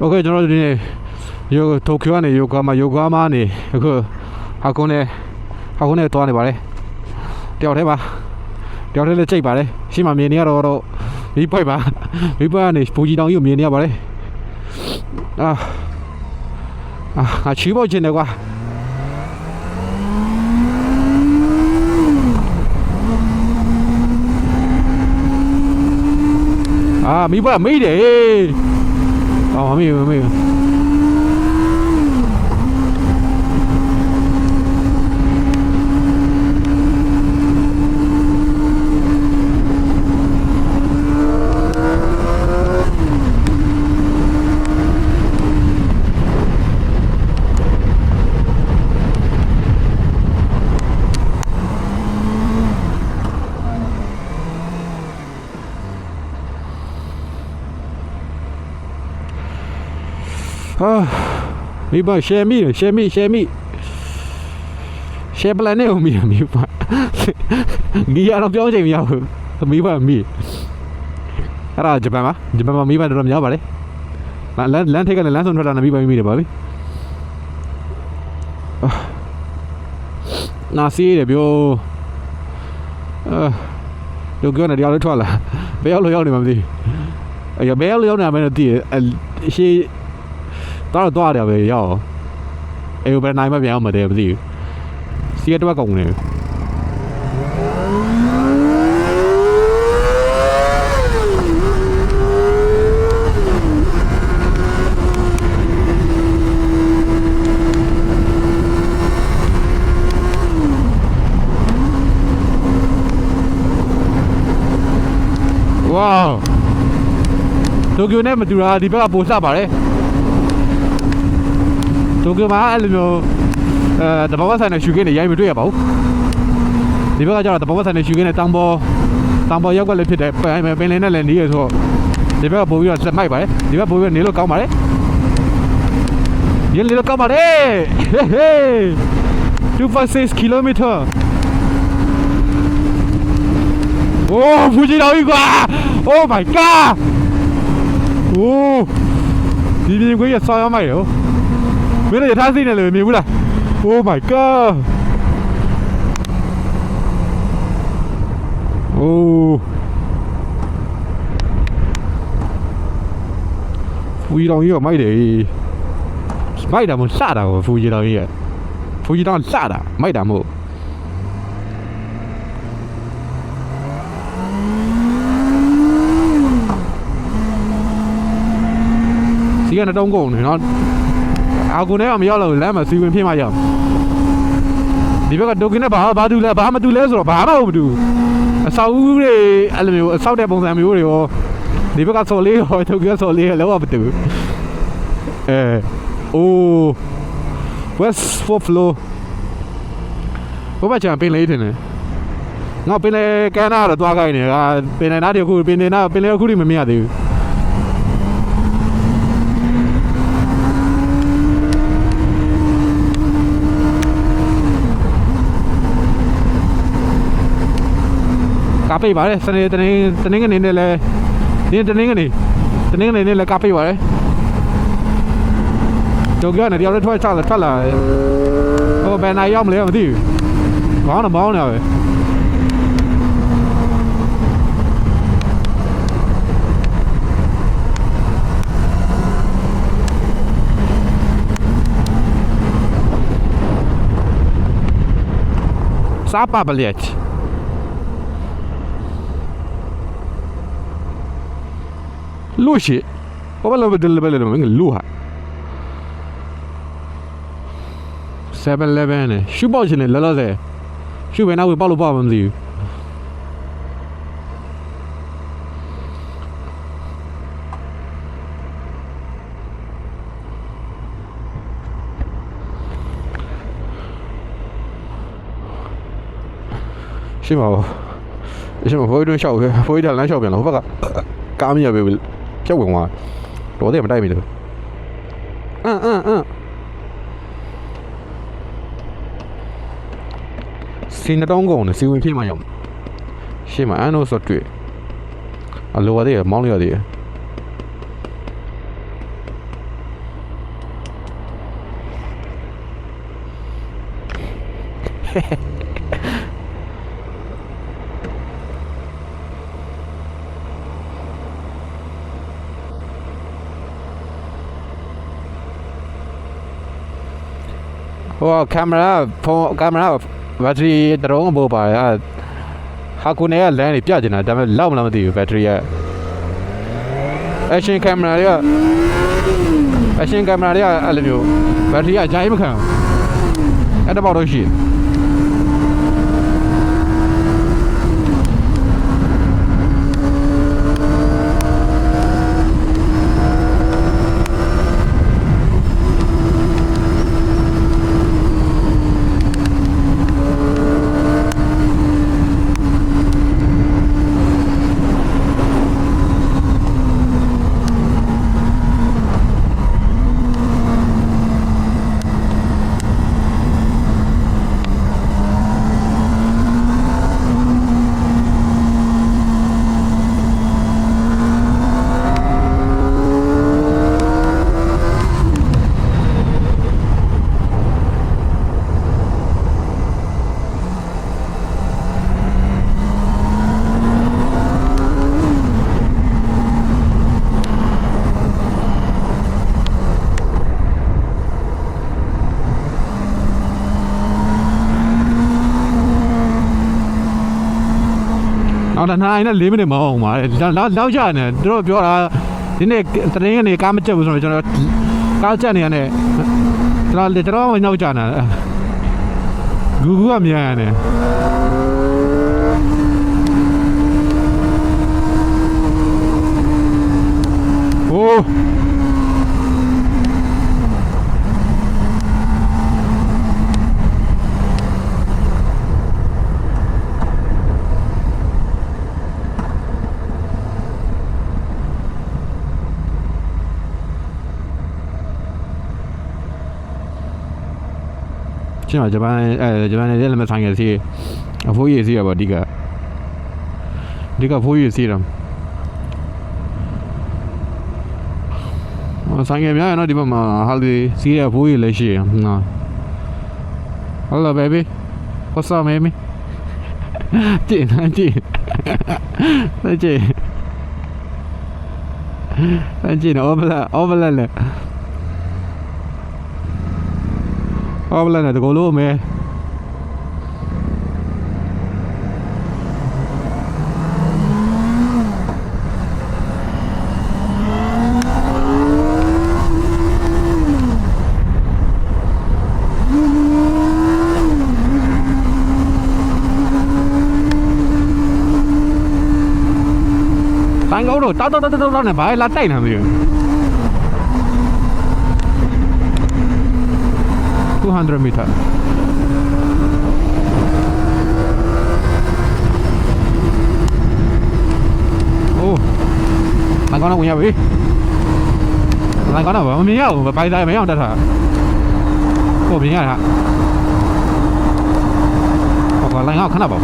OK ကျွန်တော်ဒီနေ့တိုကျိုကနေယိုဂါမာနေအခုဟာကုန်းနဲ့သွားနေပါလေတယောက်တည်းလည်းကြိတ်ပါလေရှေ့မှာမြင်နေရတော့မိပွိုက်ကနေပူကြီးတောင်ကြီးကိုမြင်နေရပါလေချီးပေါက်ချင်တယ်ကွာမိပွိုက်မေးတယ်မမေးမိဘရှယ်ပလန်နဲ့မိဘဂီယာတော့ပြောင်းချိန်မရဘူးမိဘအဲ့ဒါဂျပန်မှာမိဘတော်တော်များပါလေလမ်းထိပ်ကနေလမ်းဆုံးထွက်လာမိဘမိတယ်ပါပြီနာစီးတယ်ပြောလူပြောနေတရားလေးထွက်လာဘယ်ရောက်နေမှမသိဘယ်ရောက်နေမှမသိရှေးတော့တယ်ပဲရောက်ဘယ်နိုင်မှပြန်အောင်မတည်းမသိဘူးစီးတော့ကုန်နေဝေါတိုကျိုနဲ့မတူတာဒီဘက်ကပိုလှပါလေတိုကျိုမှာအဲ့လိုမျိုးတဘောဆိုင်နဲ့ရှူကင်းနဲ့ရိုက်မတွေ့ရပါဘူးဒီဘက်ကကျတော့တဘောဆိုင်နဲ့ရှူကင်းနဲ့တောင်ပေါ်ရောက်ကလည်းဖြစ်တယ်ပင်လယ်နဲ့လည်းနေရဆိုတော့ဒီဘက်ကပို့ပြီးတော့စမိုက်ပါတယ်ဒီဘက်ပို့ပြီးနေလို့ကောင်းပါတယ်နေလို့ကောင်းပါတယ်2.6 kilometer โอ้ฟูจิเราอีกว่าโอ้ my god โอ้ဒီပြင်ကိုရဆောင်းရမိုက်ရောမင်းလည်းထားစိနေလို့မြင်ဘူးလား Oh my god โอ้ဖူကြီးတောင်ကြီးကမိုက်တယ်မိုက်တာမစတာကိုဖူကြီးတောင်ကြီးစတာမိုက်တာမို့စီကနေတုံးကုန်နေနော်အာကိုနဲ့ကမရောက်လို့လမ်းမှာစီဝင်ဖြစ်မှရောက်ဒီဘက်ကတိုကင်းနဲ့ဘာတူလဲဘာမတူလဲဆိုတော့ဘာမှမတူအဆောက်အဦတွေအဲ့လိုမျိုးအဆောက်တဲ့ပုံစံမျိုးတွေရောဒီဘက်ကဆော်လေးရောတိုကင်းဆော်လေးရောလောကမတူအိုး West 4th floor ဘာမှချန်ပင်လေးတင်နေငါပင်လေကန်နာတော့တွားခိုင်းနေကပင်လေနားတခုပင်လေအခုထိမမြင်ရသေးဘူးကားပိတ်ပါလေစနေတနင်္ဂနွေနေ့လည်းတနင်္ဂနွေနေ့လည်းကားပိတ်ပါလေတိုကျိုနဲ့တယောက်လည်းထွက်လာဟိုဘယ်နိုင်ရောက်မလဲမသိဘူးဘောင်းနေပဲСапа, блядь. Лучше. Побалу луха. 7-Eleven ရှုပေါက်ချင်တယ်လောလောဆယ်ရှုပဲနောက်ပေါက်လို့ပေါက်မှမသိဘူးရှင်းပါဘောဖိုးတွင်းလျှောက်ပဲဖိုးကြီးကလမ်းလျှောက်ပြန်လာဟိုဘက်ကကားမရပဲကြောက်ဝင်သွားတော်တယ်မတိုက်မိတယ်စီနတောင်းကုန်နဲ့စီဝင်ဖြစ်မှရောက်ရှေ့မှာအန်နိုဆိုတွေ့အလိုရသေးမောင်းရသေး ဟိုကင်မရာဖုန်းကင်မရာဘက်ထရီတရုံးပေါ်ပါဟာကိုနေကလမ်းနေပြကျင်တာဒါပေမဲ့လောက်မလားမသိဘူးဘက်ထရီကအရှင်ကင်မရာတွေကအဲ့လိုမျိုးဘက်ထရီအကြိုက်မခံအဲ့တော့တော့ရှိနောက်2 4 မိနစ်မအောင်ပါနောက်ကျနေတို့ပြောတာဒီနေ့တရင်ကနေကားမကြက်ဘူးဆိုတော့ကျွန်တော်ကားကြက်နေရတယ်ကျွန်တော်နောက်ကျနေဂူကမြန်ရတယ်โอ้ကျန်ဂျပန်လည်းလည်းမဆိုင်ရစီအဖိုးကြီးစီရပါဒီကဖိုးကြီးစီရဆိုင်ရများနော်ဒီဘက်မှာဟာလီစီရဖိုးကြီးလည်းရှိရနော် Hello baby what's up baby ကြည့်နေနော်အော်ဘလက်လေအော်ဘလက်နဲ့တကူလို့မဲတိုင်းကောတော့တောက်နဲ့ဘာလာတိုက်နေမလဲ200 meter oh လာကောင်းတော့ဝင်ရပြီလာကောင်းတော့မမြင်ရဘူးပိုင်တိုင်းမရအောင်တက်တာကိုမြင်ရတာဟောကလိုင်းအောင်ခဏပါ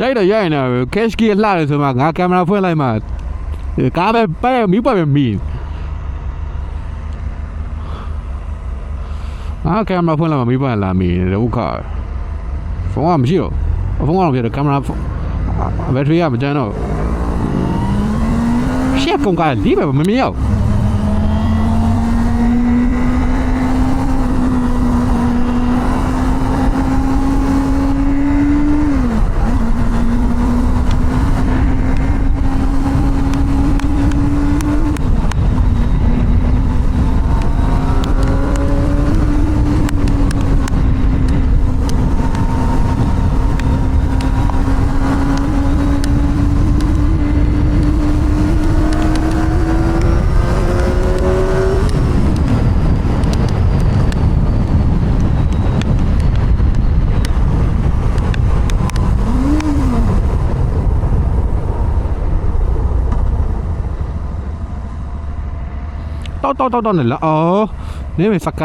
ရိုက်တော့ရိုက်နေကက်ရှ်ကီလှတယ်ဆိုမှငါကင်မရာဖွင့်လိုက်မှကားပဲပဲမီးပွက်ပဲမီးကင်မရာဖွင့်လိုက်မှမီးပွက်လာမီးဒုက္ခဖုန်းကမရှိတော့ဖုန်းကတော့ပြတယ်ကင်မရာဘက်ထရီကမကျန်တော့ရှက်ကုန်ကဒီပဲမမြင်ရောက်တောက်နေလားအော်နေမစက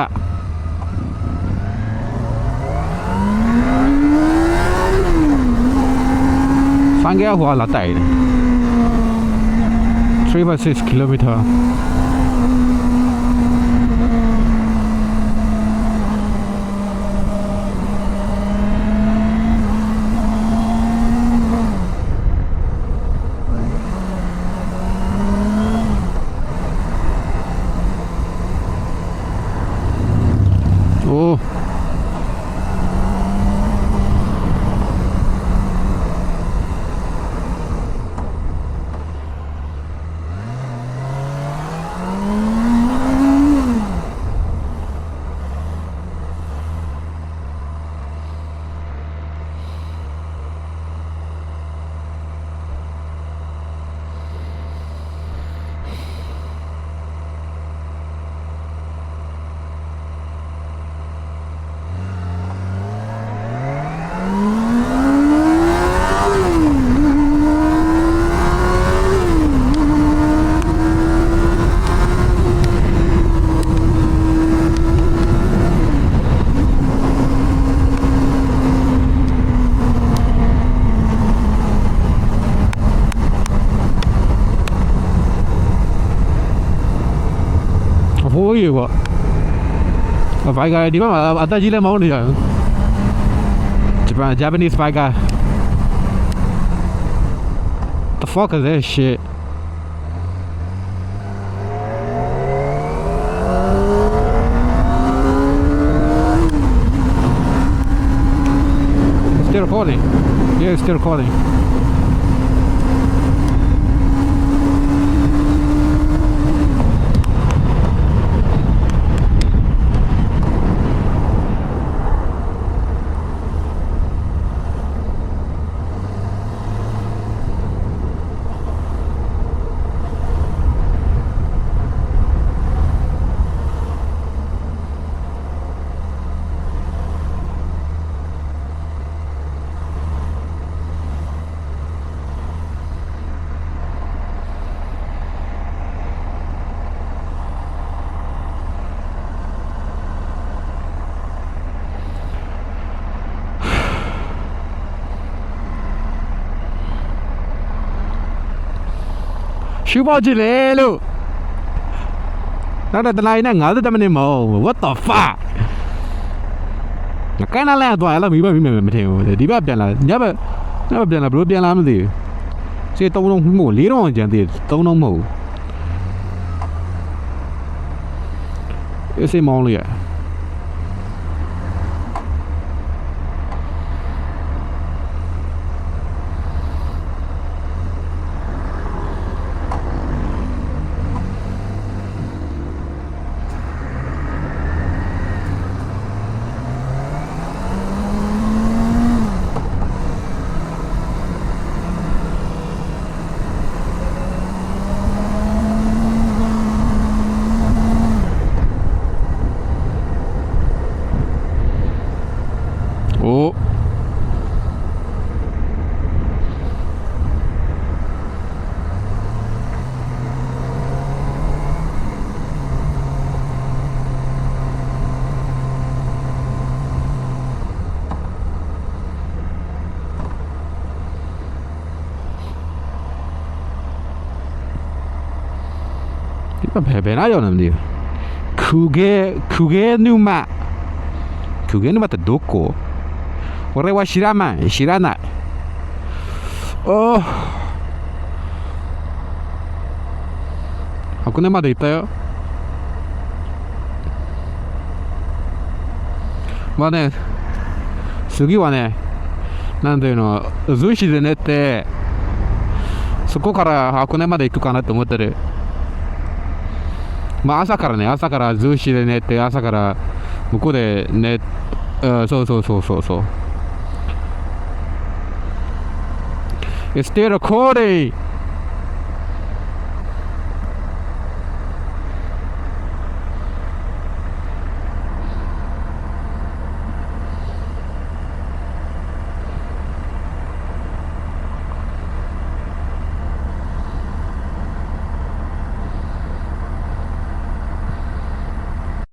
ဆိုင်ကဟွာလာတိုင်3.6 kilometerဖိုးကြီးပေါ့ဘိုင်ကာဒီမှာအသက်ကြီးလဲမောင်းနေကြJapanese biker the fuck is that shit still recording yeah still recordingရှူပေါကြည့်လေလို့နောက်တော့တလိုက်နဲ့50မိနစ်မဟုတ် what the fuck ကဲနာလဲတော့လာမိဘမထင်ဘူးဒီဘက်ပြန်လာညဘက်ပြန်လာဘလို့ပြန်လာမသိဘူးစေ3လုံးမှု4လုံးကျန်သေး3လုံးမဟုတ်အေးစေမောင်းလို့ရ ဒီမှာဘယ်နာရောက်နေမလဲခုကေနူမってどこ俺は知らない箱根まで行ったよまあね次はねなんていうの逗子で寝てそこから箱根まで行くかなと思ってるまあ朝から逗子で寝て朝から向こうで寝そう It's still recording